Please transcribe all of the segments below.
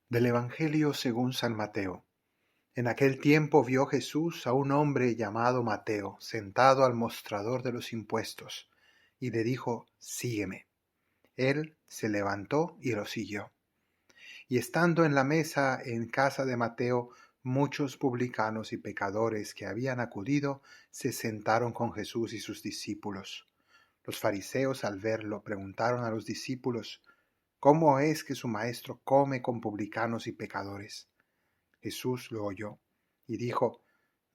Del Evangelio según San Mateo. En aquel tiempo vio Jesús a un hombre llamado Mateo sentado al mostrador de los impuestos, y le dijo: Sígueme. Él se levantó y lo siguió. Y estando en la mesa en casa de Mateo, muchos publicanos y pecadores que habían acudido se sentaron con Jesús y sus discípulos. Los fariseos, al verlo, preguntaron a los discípulos: ¿Cómo es que su maestro come con publicanos y pecadores? Jesús lo oyó y dijo: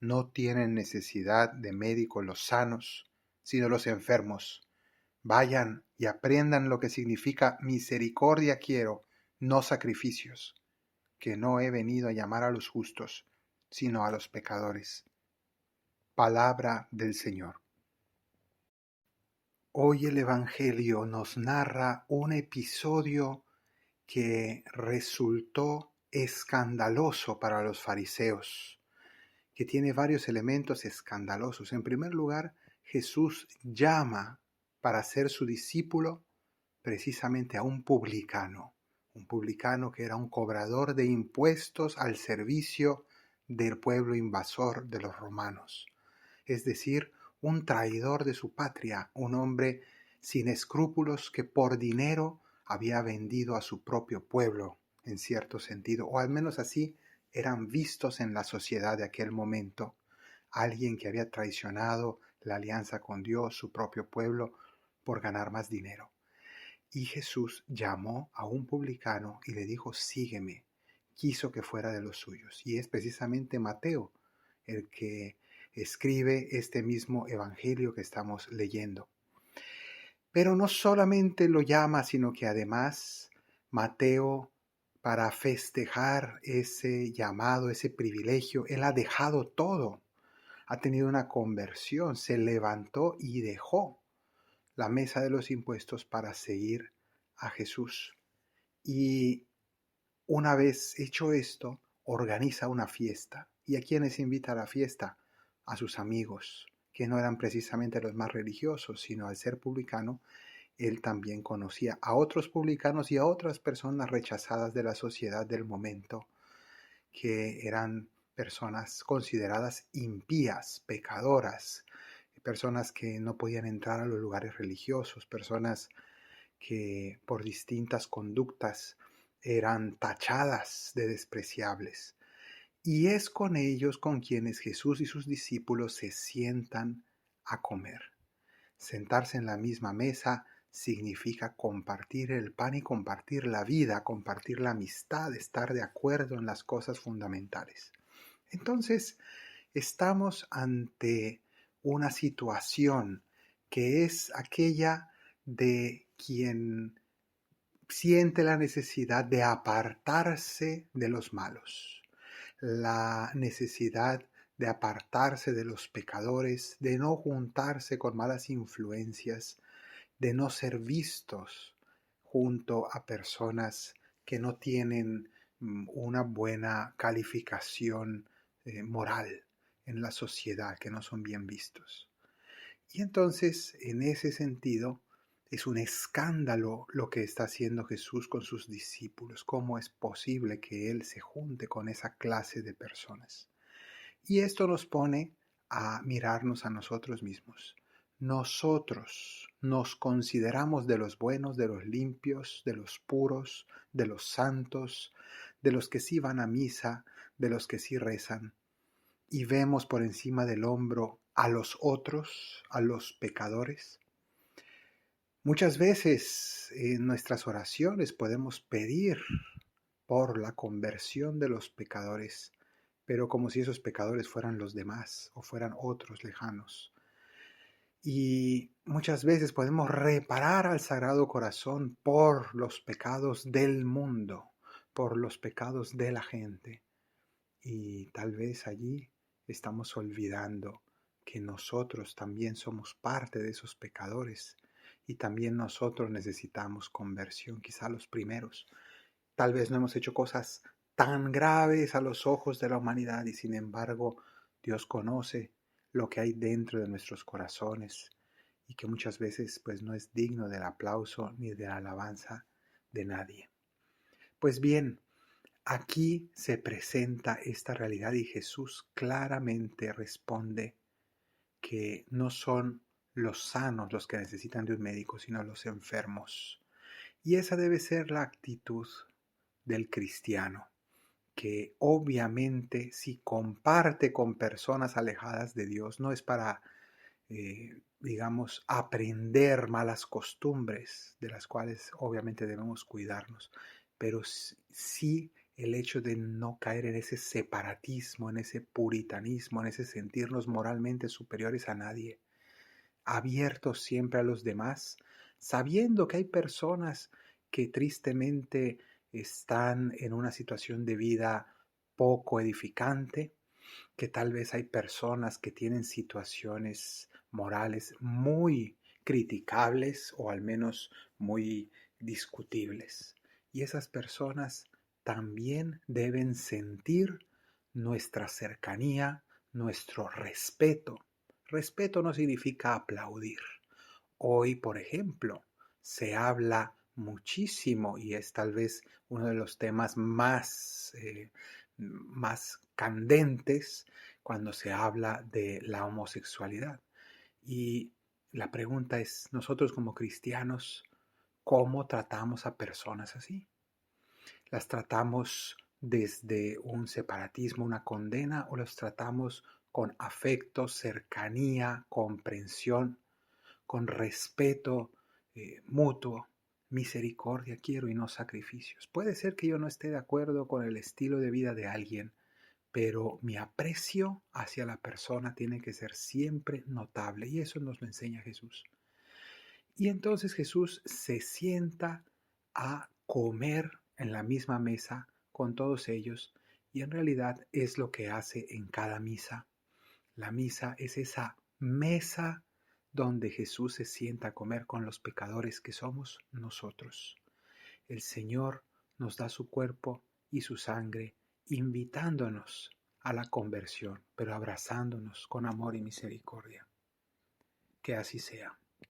No tienen necesidad de médicos los sanos, sino los enfermos. Vayan y aprendan lo que significa misericordia quiero, no sacrificios, que no he venido a llamar a los justos, sino a los pecadores. Palabra del Señor. Hoy el Evangelio nos narra un episodio que resultó escandaloso para los fariseos, que tiene varios elementos escandalosos. En primer lugar, Jesús llama para ser su discípulo precisamente a un publicano que era un cobrador de impuestos al servicio del pueblo invasor de los romanos, es decir, un traidor de su patria, un hombre sin escrúpulos que por dinero había vendido a su propio pueblo, en cierto sentido, o al menos así eran vistos en la sociedad de aquel momento. Alguien que había traicionado la alianza con Dios, su propio pueblo, por ganar más dinero. Y Jesús llamó a un publicano y le dijo: Sígueme. Quiso que fuera de los suyos. Y es precisamente Mateo el que escribe este mismo evangelio que estamos leyendo. Pero no solamente lo llama, sino que además Mateo, para festejar ese llamado, ese privilegio, él ha dejado todo. Ha tenido una conversión, se levantó y dejó la mesa de los impuestos para seguir a Jesús. Y una vez hecho esto, organiza una fiesta. ¿Y a quiénes invita a la fiesta? A sus amigos, que no eran precisamente los más religiosos, sino al ser publicano, él también conocía a otros publicanos y a otras personas rechazadas de la sociedad del momento, que eran personas consideradas impías, pecadoras, personas que no podían entrar a los lugares religiosos, personas que por distintas conductas eran tachadas de despreciables. Y es con ellos con quienes Jesús y sus discípulos se sientan a comer. Sentarse en la misma mesa significa compartir el pan y compartir la vida, compartir la amistad, estar de acuerdo en las cosas fundamentales. Entonces, estamos ante una situación que es aquella de quien siente la necesidad de apartarse de los malos, la necesidad de apartarse de los pecadores, de no juntarse con malas influencias, de no ser vistos junto a personas que no tienen una buena calificación moral en la sociedad, que no son bien vistos. Y entonces, en ese sentido, es un escándalo lo que está haciendo Jesús con sus discípulos. ¿Cómo es posible que Él se junte con esa clase de personas? Y esto nos pone a mirarnos a nosotros mismos. Nosotros nos consideramos de los buenos, de los limpios, de los puros, de los santos, de los que sí van a misa, de los que sí rezan, y vemos por encima del hombro a los otros, a los pecadores. Muchas veces en nuestras oraciones podemos pedir por la conversión de los pecadores, pero como si esos pecadores fueran los demás o fueran otros lejanos. Y muchas veces podemos reparar al Sagrado Corazón por los pecados del mundo, por los pecados de la gente. Y tal vez allí estamos olvidando que nosotros también somos parte de esos pecadores y también nosotros necesitamos conversión, quizá los primeros. Tal vez no hemos hecho cosas tan graves a los ojos de la humanidad y sin embargo Dios conoce lo que hay dentro de nuestros corazones y que muchas veces pues no es digno del aplauso ni de la alabanza de nadie. Pues bien, Aquí se presenta esta realidad y Jesús claramente responde que no son los sanos los que necesitan de un médico, sino los enfermos. Y esa debe ser la actitud del cristiano, que obviamente si comparte con personas alejadas de Dios, no es para, digamos, aprender malas costumbres, de las cuales obviamente debemos cuidarnos, pero sí el hecho de no caer en ese separatismo, en ese puritanismo, en ese sentirnos moralmente superiores a nadie, abiertos siempre a los demás, sabiendo que hay personas que tristemente están en una situación de vida poco edificante, que tal vez hay personas que tienen situaciones morales muy criticables o al menos muy discutibles. Y esas personas también deben sentir nuestra cercanía, nuestro respeto. Respeto no significa aplaudir. Hoy, por ejemplo, se habla muchísimo y es tal vez uno de los temas más candentes cuando se habla de la homosexualidad. Y la pregunta es, nosotros como cristianos, ¿cómo tratamos a personas así? ¿Las tratamos desde un separatismo, una condena, o las tratamos con afecto, cercanía, comprensión, con respeto mutuo? Misericordia quiero y no sacrificios. Puede ser que yo no esté de acuerdo con el estilo de vida de alguien, pero mi aprecio hacia la persona tiene que ser siempre notable, y eso nos lo enseña Jesús. Y entonces Jesús se sienta a comer en la misma mesa con todos ellos, y en realidad es lo que hace en cada misa. La misa es esa mesa donde Jesús se sienta a comer con los pecadores que somos nosotros. El Señor nos da su cuerpo y su sangre, invitándonos a la conversión, pero abrazándonos con amor y misericordia. Que así sea.